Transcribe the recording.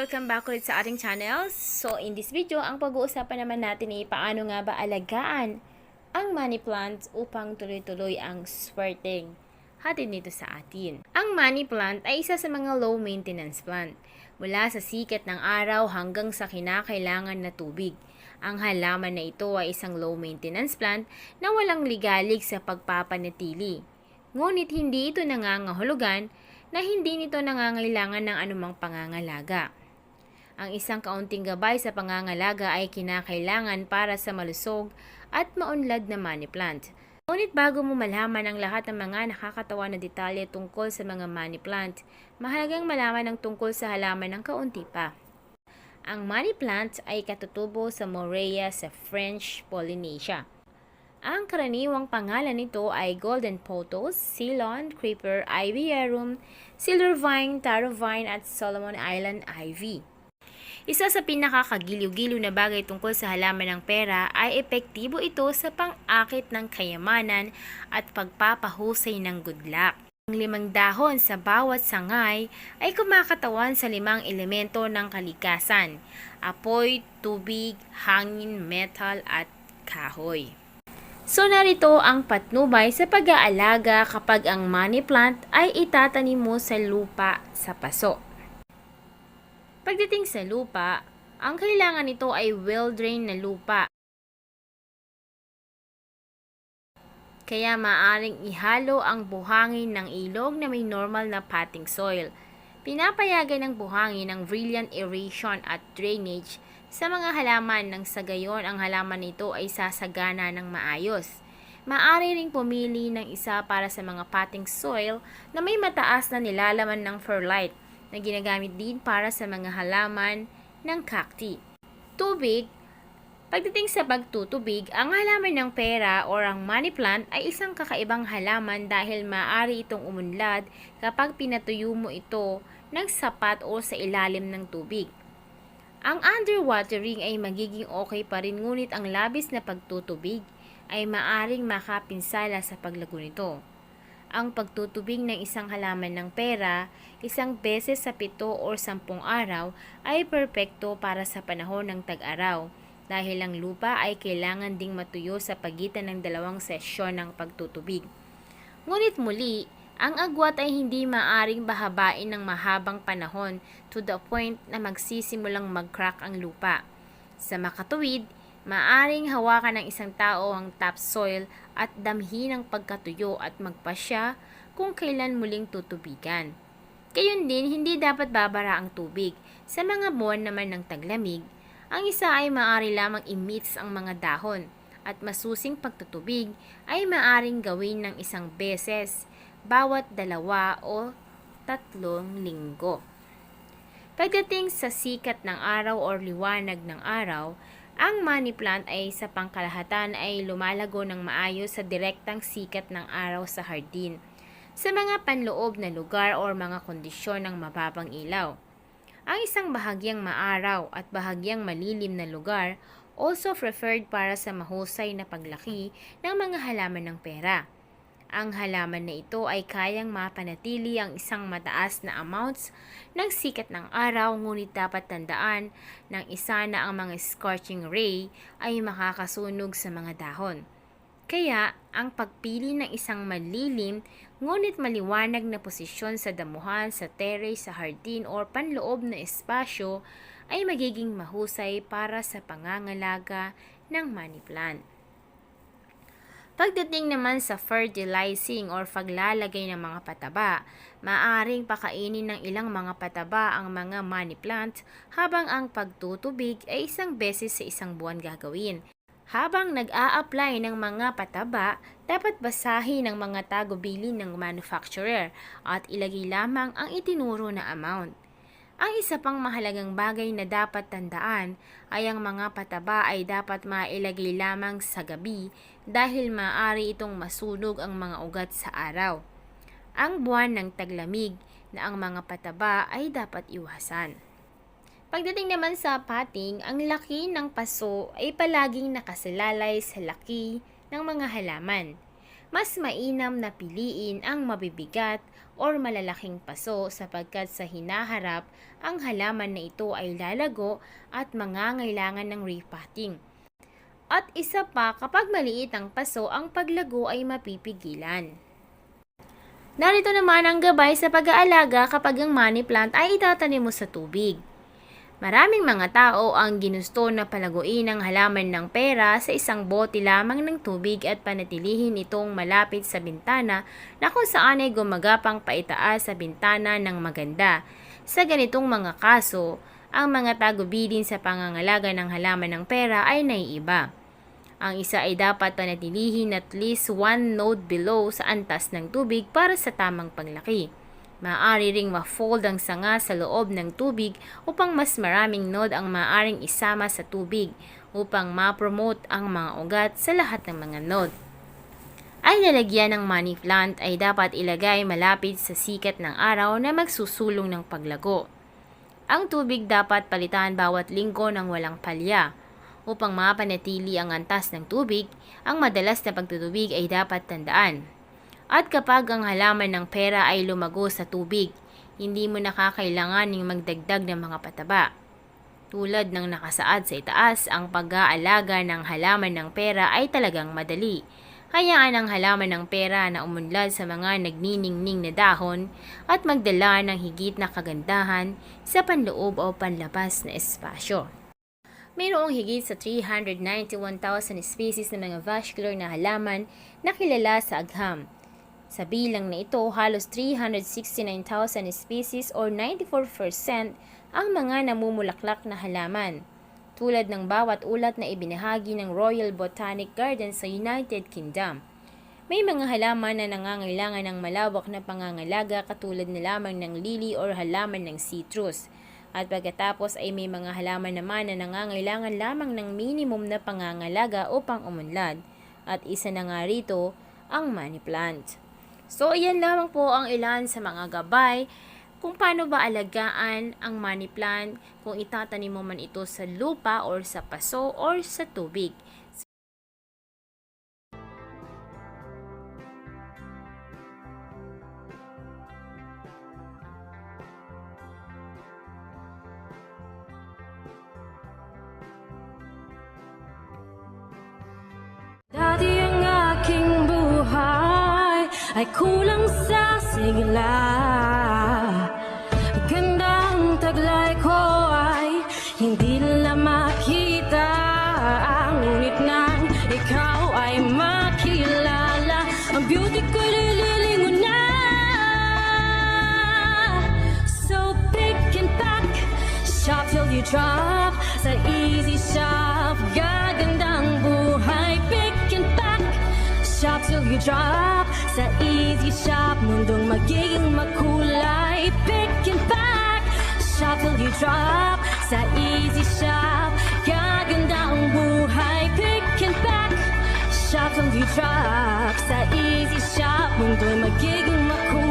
Welcome back ulit sa ating channel. So, in this video, ang pag-uusapan naman natin ay paano nga ba alagaan ang money plant upang tuloy-tuloy ang swerteng hatid nito sa atin. Ang money plant ay isa sa mga low maintenance plant. Mula sa sikat ng araw hanggang sa kinakailangan na tubig. Ang halaman na ito ay isang low maintenance plant na walang ligalig sa pagpapanatili. Ngunit hindi ito nangangahulugan na hindi nito nangangailangan ng anumang pangangalaga. Ang isang kaunting gabay sa pangangalaga ay kinakailangan para sa malusog at maunlad na money plant. Ngunit bago mo malaman ang lahat ng mga nakakatawa na detalye tungkol sa mga money plant, mahalagang malaman ang tungkol sa halaman ng kaunti pa. Ang money plant ay katutubo sa Morea sa French Polynesia. Ang karaniwang pangalan nito ay Golden Pothos, Ceylon, Creeper, Ivy Arum, Silver Vine, Taro Vine at Solomon Island Ivy. Isa sa pinakakagiliw-giliw na bagay tungkol sa halaman ng pera ay epektibo ito sa pang-akit ng kayamanan at pagpapahusay ng good luck. Ang 5 dahon sa bawat sangay ay kumakatawan sa 5 elemento ng kalikasan: apoy, tubig, hangin, metal at kahoy. So narito ang patnubay sa pag-aalaga kapag ang money plant ay itatanim mo sa lupa sa paso. Pagdating sa lupa, ang kailangan nito ay well-drained na lupa. Kaya maaring ihalo ang buhangin ng ilog na may normal na potting soil. Pinapayagan ng buhangin ng brilliant aeration at drainage sa mga halaman nang sa gayon ang halaman nito ay sasagana ng maayos. Maaari ring pumili ng isa para sa mga potting soil na may mataas na nilalaman ng perlite na ginagamit din para sa mga halaman ng cacti. Tubig. Pagdating sa pagtutubig, ang halaman ng pera o ang money plant ay isang kakaibang halaman dahil maaari itong umunlad kapag pinatuyo mo ito ng sapat o sa ilalim ng tubig. Ang underwatering ay magiging okay pa rin, ngunit ang labis na pagtutubig ay maaring makapinsala sa paglago nito. Ang pagtutubig ng isang halaman ng pera, isang beses sa 7 o 10 araw ay perpekto para sa panahon ng tag-araw dahil ang lupa ay kailangan ding matuyo sa pagitan ng 2 sesyon ng pagtutubig. Ngunit muli, ang agwat ay hindi maaring bahabain ng mahabang panahon to the point na magsisimulang mag-crack ang lupa. Sa makatuwid, maaring hawakan ng isang tao ang topsoil at damhin ang pagkatuyo at magpasya kung kailan muling tutubigan. Gayon din, hindi dapat babara ang tubig. Sa mga buwan naman ng taglamig, ang isa ay maaari lamang i-mix ang mga dahon at masusing pagtutubig ay maaring gawin ng 1 beses bawat 2 o 3 linggo. Pagdating sa sikat ng araw o liwanag ng araw, ang money plant ay sa pangkalahatan ay lumalago ng maayos sa direktang sikat ng araw sa hardin, sa mga panloob na lugar o mga kondisyon ng mababang ilaw. Ang isang bahagyang maaraw at bahagyang malilim na lugar also preferred para sa mahusay na paglaki ng mga halaman ng pera. Ang halaman na ito ay kayang mapanatili ang isang mataas na amounts ng sikat ng araw, ngunit dapat tandaan ng isa na ang mga scorching ray ay makakasunog sa mga dahon. Kaya, ang pagpili ng isang malilim ngunit maliwanag na posisyon sa damuhan, sa terrace, sa hardin o panloob na espasyo ay magiging mahusay para sa pangangalaga ng money plant. Pagdating naman sa fertilizing or paglalagay ng mga pataba, maaaring pakainin ng ilang mga pataba ang mga money plant habang ang pagtutubig ay 1 beses sa 1 buwan gagawin. Habang nag-a-apply ng mga pataba, dapat basahin ang mga tagubilin ng manufacturer at ilagay lamang ang itinuro na amount. Ang isa pang mahalagang bagay na dapat tandaan ay ang mga pataba ay dapat mailagay lamang sa gabi dahil maaari itong masunog ang mga ugat sa araw. Ang buwan ng taglamig na ang mga pataba ay dapat iwasan. Pagdating naman sa potting, ang laki ng paso ay palaging nakasalalay sa laki ng mga halaman. mas mainam na piliin ang mabibigat or malalaking paso sapagkat sa hinaharap ang halaman na ito ay lalago at mangangailangan ng repotting. At isa pa, kapag maliit ang paso, ang paglago ay mapipigilan. Narito naman ang gabay sa pag-aalaga kapag ang money plant ay itatanim mo sa tubig. Maraming mga tao ang ginusto na palaguin ang halaman ng pera sa isang bote lamang ng tubig at panatilihin itong malapit sa bintana na kung saan ay gumagapang paitaas sa bintana ng maganda. Sa ganitong mga kaso, ang mga tagubidin sa pangangalaga ng halaman ng pera ay naiiba. Ang isa ay dapat panatilihin at least 1 node below sa antas ng tubig para sa tamang paglaki. Maaari ring ma-fold ang sanga sa loob ng tubig upang mas maraming node ang maaaring isama sa tubig upang ma-promote ang mga ugat sa lahat ng mga node. Ang lalagyan ng money plant ay dapat ilagay malapit sa sikat ng araw na magsusulong ng paglago. Ang tubig dapat palitan bawat linggo ng walang palya. Upang mapanatili ang antas ng tubig, ang madalas na pagtutubig ay dapat tandaan. At kapag ang halaman ng pera ay lumago sa tubig, hindi mo nakakailanganing magdagdag ng mga pataba. Tulad ng nakasaad sa itaas, ang pag-aalaga ng halaman ng pera ay talagang madali. Hayaan ang halaman ng pera na umunlad sa mga nagniningning na dahon at magdala ng higit na kagandahan sa panloob o panlabas na espasyo. Mayroong higit sa 391,000 species ng mga vascular na halaman na kilala sa agham. Sa bilang na ito, halos 369,000 species or 94% ang mga namumulaklak na halaman, tulad ng bawat ulat na ibinahagi ng Royal Botanic Gardens sa United Kingdom. May mga halaman na nangangailangan ng malawak na pangangalaga katulad na lamang ng lily or halaman ng citrus. At pagkatapos ay may mga halaman naman na nangangailangan lamang ng minimum na pangangalaga upang umunlad. At isa na nga rito, ang money plant. So, iyan lamang po ang ilan sa mga gabay kung paano ba alagaan ang money plant kung itatanim mo man ito sa lupa or sa paso or sa tubig. Dati ang aking buhay ay kulang sa sigla. Gandang taglay ko ay hindi nila makita. Ngunit nang ikaw ay makilala, ang beauty ko lililingon na. So pick and pack, shop till you drop. Sa easy shop, gagandang buhay. Pick and pack, shop till you drop. Sa easy shop, mundong magiging makulay. Pick and pack, shop till you drop. Sa easy shop, gaganda ang buhay. Pick and pack, shop till you drop. Sa easy shop, mundong magiging makulay.